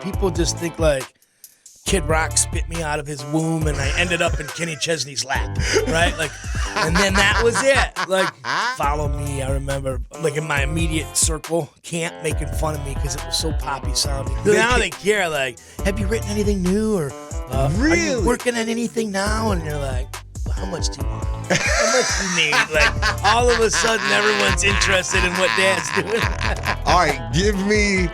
people just think like Kid Rock spit me out of his womb and I ended up in Kenny Chesney's lap, right? Like, and then that was it. Like, Follow Me, I remember, like in my immediate circle, Camp making fun of me because it was so poppy sounding. Now they care, like, have you written anything new or are you working on anything now? And you're like, well, how much do you want? How much do you need? Like, all of a sudden, everyone's interested in what Dad's doing. All right, give me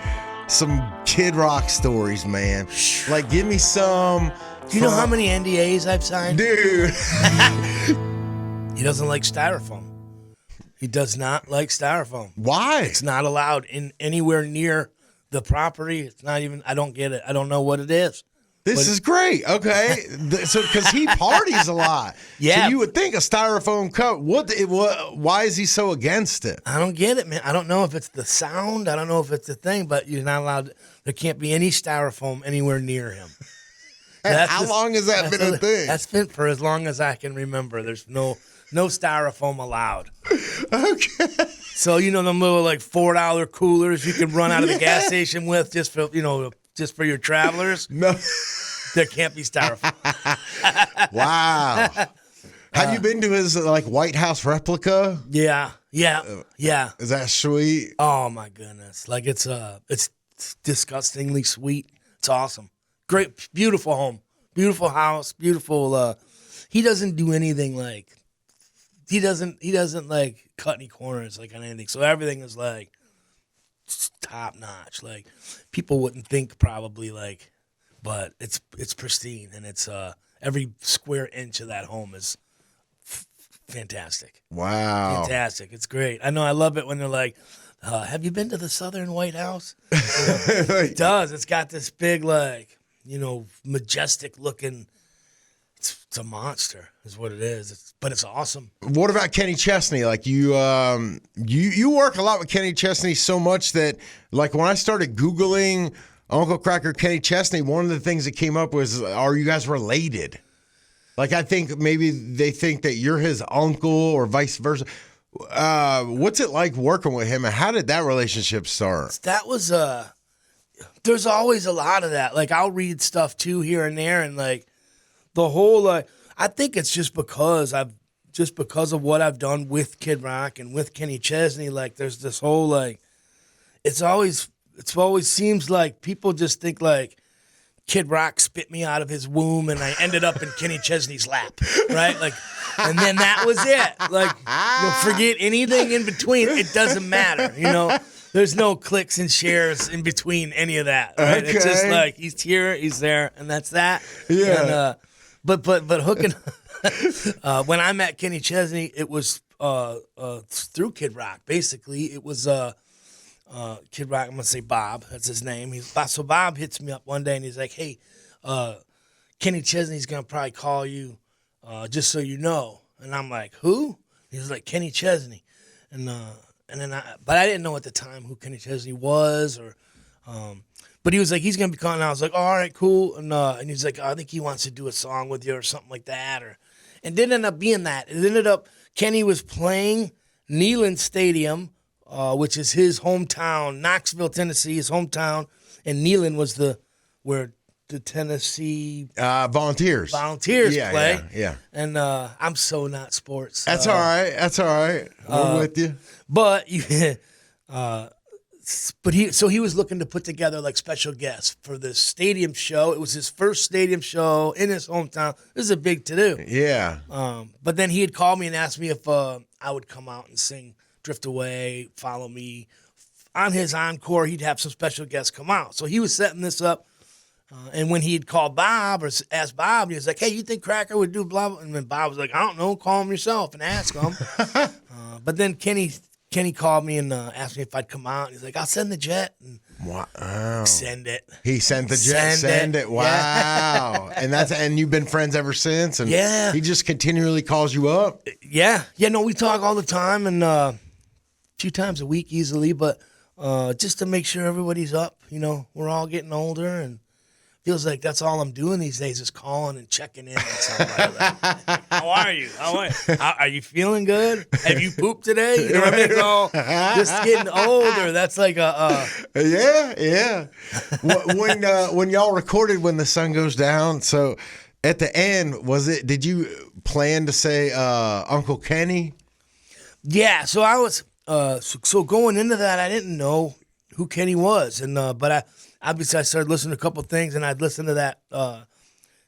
some Kid Rock stories, man. Like, give me some. Do you know how many NDAs I've signed? Dude. He doesn't like styrofoam. He does not like styrofoam. Why? It's not allowed in anywhere near the property. It's not even, I don't get it. I don't know what it is. This is great. Okay. So, because he parties a lot. Yeah. So you would think a styrofoam cup. Why is he so against it? I don't get it, man. I don't know if it's the sound. I don't know if it's the thing, but you're not allowed. There can't be any styrofoam anywhere near him. How long has that been a thing? That's been for as long as I can remember. There's no styrofoam allowed. Okay. So, the little like $4 coolers you can run out of the gas station with just for your travelers. No. There can't be styrofoam. Wow. Have you been to his like White House replica? Yeah. Is that sweet? Oh my goodness. Like it's disgustingly sweet. It's awesome. Great, beautiful home, beautiful house, beautiful. He doesn't do anything like, he doesn't like cut any corners like on anything. So everything is like top notch. Like people wouldn't think probably like, but it's pristine and it's every square inch of that home is fantastic. Wow. Fantastic. It's great. I know. I love it when they're like, have you been to the Southern White House? It does. It's got this big, like, majestic looking. It's a monster, is what it is. But it's awesome. What about Kenny Chesney? Like you work a lot with Kenny Chesney so much that, like, when I started Googling Uncle Kracker, Kenny Chesney, one of the things that came up was, are you guys related? Like, I think maybe they think that you're his uncle or vice versa. What's it like working with him, and how did that relationship start? That was there's always a lot of that. Like, I'll read stuff too here and there, and like the whole I think it's just because of what I've done with Kid Rock and with Kenny Chesney. Like, there's this whole like it's always seems like people just think like Kid Rock spit me out of his womb and I ended up in Kenny Chesney's lap, right? Like, and then that was it. Like, forget anything in between. It doesn't matter, There's no clicks and shares in between any of that, right? Okay. It's just like he's here, he's there, and that's that. Yeah. And, but hooking. When I met Kenny Chesney, it was through Kid Rock. Basically, it was Kid Rock. I'm gonna say Bob. That's his name. So Bob hits me up one day and he's like, "Hey, Kenny Chesney's gonna probably call you, just so you know." And I'm like, "Who?" He's like, "Kenny Chesney," and then but I didn't know at the time who Kenny Chesney was, or but he was like, he's gonna be calling. And I was like, oh, all right, cool. And he's like, I think he wants to do a song with you or something like that, and didn't end up being that. It ended up Kenny was playing Neyland Stadium, which is his hometown, Knoxville, Tennessee, his hometown, and Neyland was where the Tennessee Volunteers play. Yeah. And I'm so not sports. That's all right. We're with you. But he was looking to put together like special guests for this stadium show. It was his first stadium show in his hometown. This is a big to-do. Yeah. But then he had called me and asked me if I would come out and sing Drift Away, Follow Me. On his encore, he'd have some special guests come out. So he was setting this up. And when he'd called Bob or asked Bob, he was like, hey, you think Kracker would do blah, blah? And then Bob was like, I don't know, call him yourself and ask him. But then Kenny called me and asked me if I'd come out. He's like, I'll send the jet. And wow. Send it. He sent the jet. Send it. Wow. Yeah. And you've been friends ever since? And yeah. He just continually calls you up? Yeah. Yeah, no, we talk all the time and a few times a week easily, but just to make sure everybody's up. We're all getting older and feels like that's all I'm doing these days is calling and checking in on somebody. Like, how are you? Are you feeling good? Have you pooped today? You know what I mean? So just getting older. That's like yeah. When y'all recorded When the Sun Goes Down, so at the end, did you plan to say Uncle Kenny? Yeah, so I was so going into that, I didn't know who Kenny was, and but I started listening to a couple things, and I'd listen to that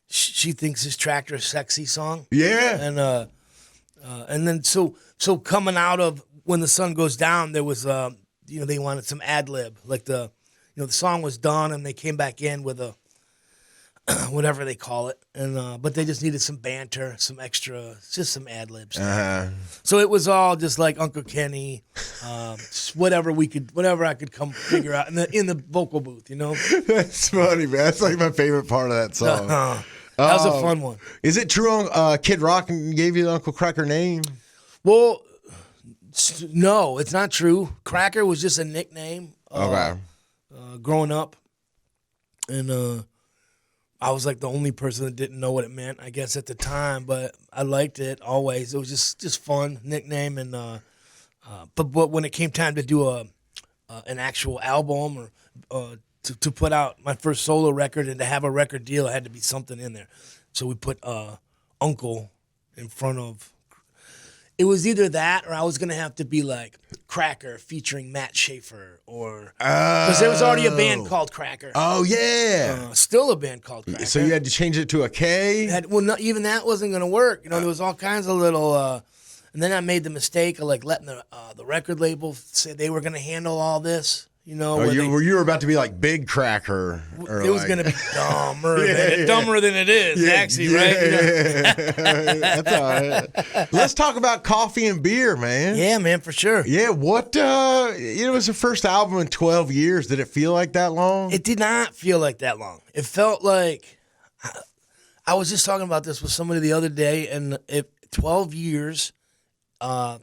She Thinks His Tractor is Sexy song. Yeah. And then so coming out of When the Sun Goes Down, there was they wanted some ad lib, like the song was done, and they came back in with a whatever they call it, and but they just needed some banter, some extra, just some ad libs. So it was all just like Uncle Kenny, whatever I could come figure out in the vocal booth, That's funny, man. That's like my favorite part of that song. That was a fun one. Is it true Kid Rock gave you the Uncle Kracker name? Well, no, it's not true. Kracker was just a nickname. Okay. Growing up, and I was like the only person that didn't know what it meant, I guess, at the time, but I liked it always. It was just fun nickname, and but when it came time to do an actual album or to put out my first solo record and to have a record deal, it had to be something in there. So we put Uncle in front of. It was either that or I was going to have to be like Kracker featuring Matt Schaefer because there was already a band called Kracker. Oh, yeah. Still a band called Kracker. So you had to change it to a K? Even that wasn't going to work. There was all kinds of little... and then I made the mistake of like letting the record label say they were going to handle all this. You were about to be like Big Kracker. It was going to be dumber than it is, actually, right? That's all right. Let's talk about coffee and beer, man. Yeah, man, for sure. Yeah, what, it was the first album in 12 years. Did it feel like that long? It did not feel like that long. It felt like, I was just talking about this with somebody the other day, and 12 years, I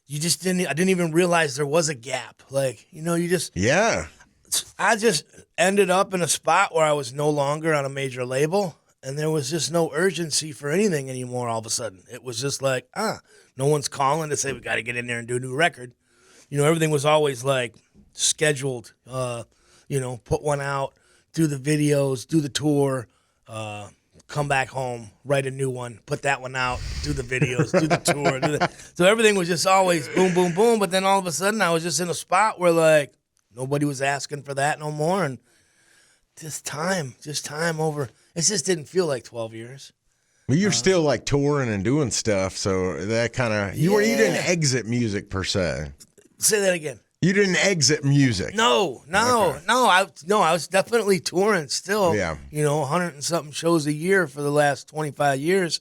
didn't even realize there was a gap. Yeah. I just ended up in a spot where I was no longer on a major label, and there was just no urgency for anything anymore all of a sudden. It was just like, no one's calling to say we got to get in there and do a new record. Everything was always like scheduled, put one out, do the videos, do the tour, come back home, write a new one, put that one out, do the videos, do the tour. So everything was just always boom, boom, boom. But then all of a sudden I was just in a spot where like nobody was asking for that no more. And just time over. It just didn't feel like 12 years. Well, you're still like touring and doing stuff. So that kind of, you didn't exit music per se. Say that again. You didn't exit music. No. I was definitely touring still. Yeah. 100 and something shows a year for the last 25 years.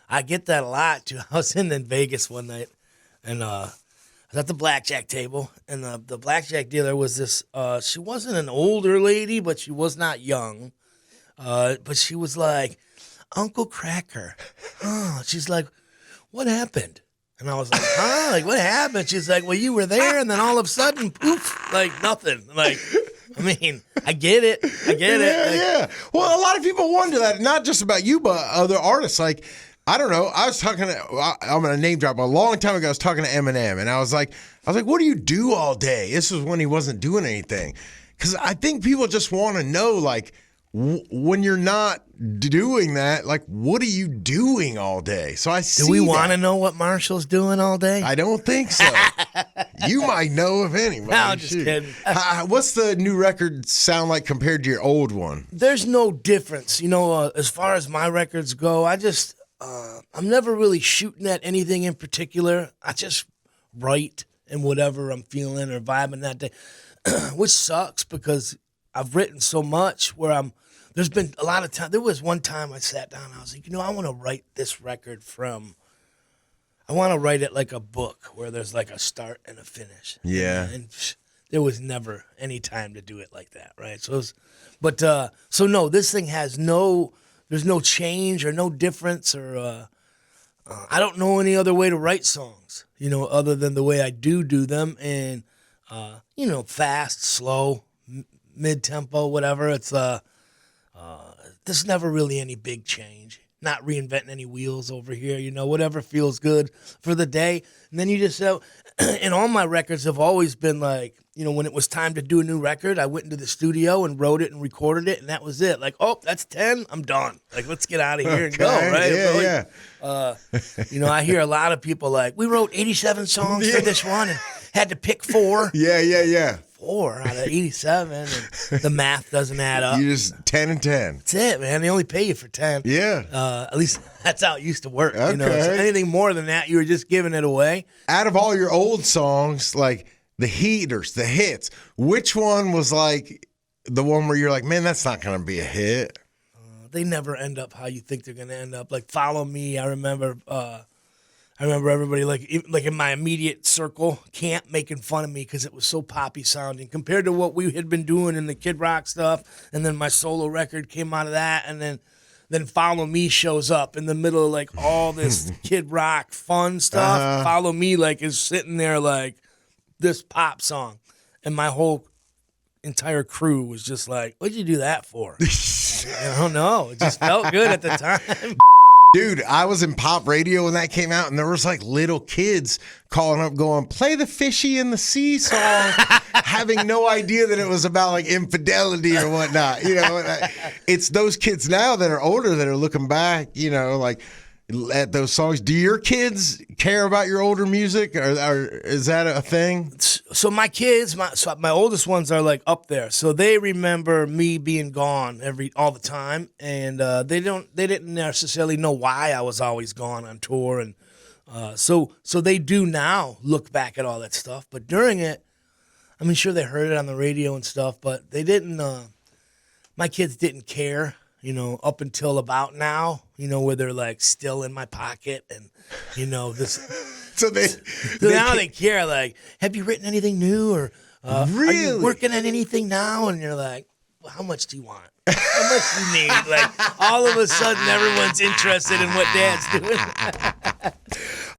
I get that a lot too. I was in Vegas one night, and I was at the blackjack table, and the blackjack dealer was this. She wasn't an older lady, but she was not young. But she was like, Uncle Kracker. She's like, what happened? And I was like, like, what happened? She's like, well, you were there, and then all of a sudden, poof, like nothing. Like, I mean, I get it. Yeah. Well, a lot of people wonder that, not just about you, but other artists. Like, I don't know. I'm going to name drop. A long time ago, I was talking to Eminem, and I was like, what do you do all day? This was when he wasn't doing anything. Because I think people just want to know, like, when you're not doing that, like, what are you doing all day? So I see. Do we want to know what Marshall's doing all day? I don't think so. You might know if anybody. No, I'm just kidding. What's the new record sound like compared to your old one? There's no difference. As far as my records go, I'm never really shooting at anything in particular. I just write and whatever I'm feeling or vibing that day, which sucks because I've written so much where there's been a lot of time. There was one time I sat down and I was like, I want to write this record I want to write it like a book where there's like a start and a finish. Yeah. And there was never any time to do it like that, right? So no, this thing has there's no change or no difference or I don't know any other way to write songs, other than the way I do them and, fast, slow, mid-tempo, whatever. It's there's never really any big change. Not reinventing any wheels over here, whatever feels good for the day. And then you just and all my records have always been like, when it was time to do a new record, I went into the studio and wrote it and recorded it, and that was it. Like, oh, that's 10, I'm done. Like, let's get out of here and go, right? Yeah. I hear a lot of people like, we wrote 87 songs for this one and had to pick 4. Yeah. 4 out of 87, and the math doesn't add up. You just 10 and 10. That's it, man. They only pay you for 10. Yeah. At least that's how it used to work. Okay. So anything more than that, you were just giving it away. Out of all your old songs, like the heaters, the hits, which one was like the one where you're like, man, that's not going to be a hit? They never end up how you think they're going to end up. Like Follow Me, I remember everybody like in my immediate circle camp making fun of me because it was so poppy sounding compared to what we had been doing in the Kid Rock stuff. And then my solo record came out of that, and then Follow Me shows up in the middle of like all this Kid Rock fun stuff. Follow Me like is sitting there like this pop song, and my whole entire crew was just like, "What'd you do that for?" I don't know. It just felt good at the time. Dude, I was in pop radio when that came out, and there was like little kids calling up going, play the Fishy in the Sea song, having no idea that it was about like infidelity or whatnot. It's those kids now that are older that are looking back, like at those songs. Do your kids care about your older music, or is that a thing? So my kids, my oldest ones are like up there, so they remember me being gone all the time, and they didn't necessarily know why I was always gone on tour, and so they do now look back at all that stuff. But during it, I mean, sure they heard it on the radio and stuff, but they didn't. My kids didn't care. Up until about now, where they're like still in my pocket and, this. So now they care. Like, have you written anything new, or really? Are you working on anything now? And you're like, well, how much do you want? How much do you need? Like, all of a sudden, everyone's interested in what Dad's doing.